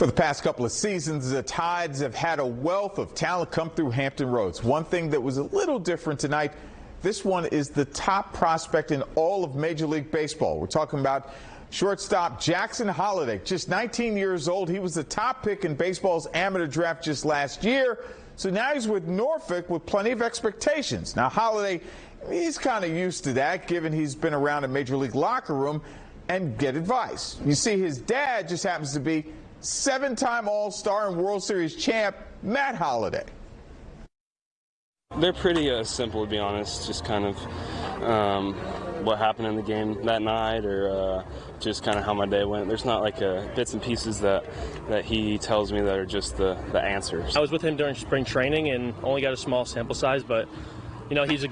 For the past couple of seasons, the Tides have had a wealth of talent come through Hampton Roads. One thing that was a little different tonight, this one is the top prospect in all of Major League Baseball. We're talking about shortstop Jackson Holliday, just 19 years old. He was the top pick in baseball's amateur draft just last year. So now he's with Norfolk with plenty of expectations. Now, Holliday, he's kind of used to that, given he's been around a Major League locker room and get advice. You see, his dad just happens to be seven-time All-Star and World Series champ Matt Holliday. They're pretty simple, to be honest. Just kind of what happened in the game that night, or just kind of how my day went. There's not like bits and pieces that he tells me that are just the answers. I was with him during spring training and only got a small sample size, but you know, he's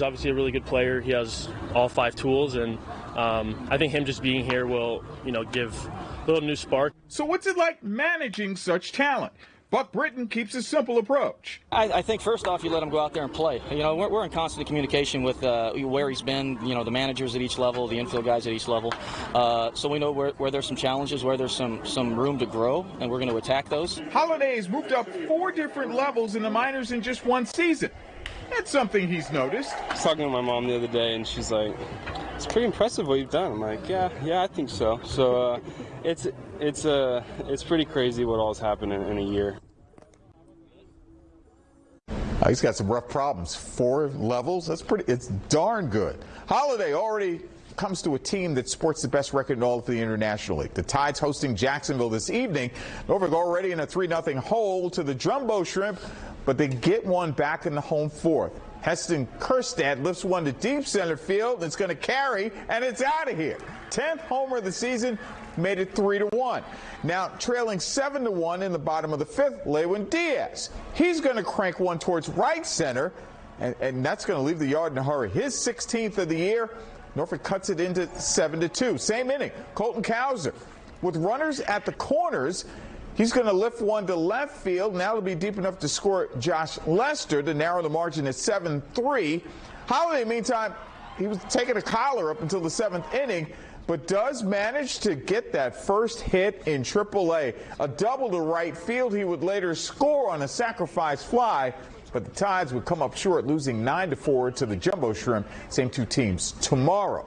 obviously a really good player. He has all 5 tools, and I think him just being here will, you know, give a little new spark. So what's it like managing such talent? Buck Britton keeps a simple approach. I think first off, you let him go out there and play. You know, we're in constant communication with where he's been, you know, the managers at each level, the infield guys at each level. So we know where there's some challenges, where there's some room to grow, and we're going to attack those. Holliday has moved up 4 different levels in the minors in just 1 season. That's something he's noticed. I was talking to my mom the other day, and she's like, "It's pretty impressive what you've done." I'm like, "Yeah, I think so." So it's pretty crazy what all's happened in a year. He's got some rough problems. 4 levels. It's darn good. Holliday already comes to a team that sports the best record in all of the International League. The Tides hosting Jacksonville this evening. Norfolk already in a 3-0 hole to the Jumbo Shrimp, but they get one back in the home fourth. Heston Kjerstad lifts one to deep center field. It's going to carry, and it's out of here. 10th homer of the season, made it 3-1. Now trailing 7-1 in the bottom of the 5th, Lewin Diaz. He's going to crank one towards right center, and that's going to leave the yard in a hurry. His 16th of the year. Norfolk cuts it into 7-2. Same inning, Colton Cowser. With runners at the corners, he's going to lift one to left field. Now it'll be deep enough to score Josh Lester to narrow the margin to 7-3. Holliday, meantime, he was taking a collar up until the 7th inning, but does manage to get that first hit in AAA. A double to right field. He would later score on a sacrifice fly, but the Tides would come up short, losing 9-4 to the Jumbo Shrimp. Same 2 teams tomorrow.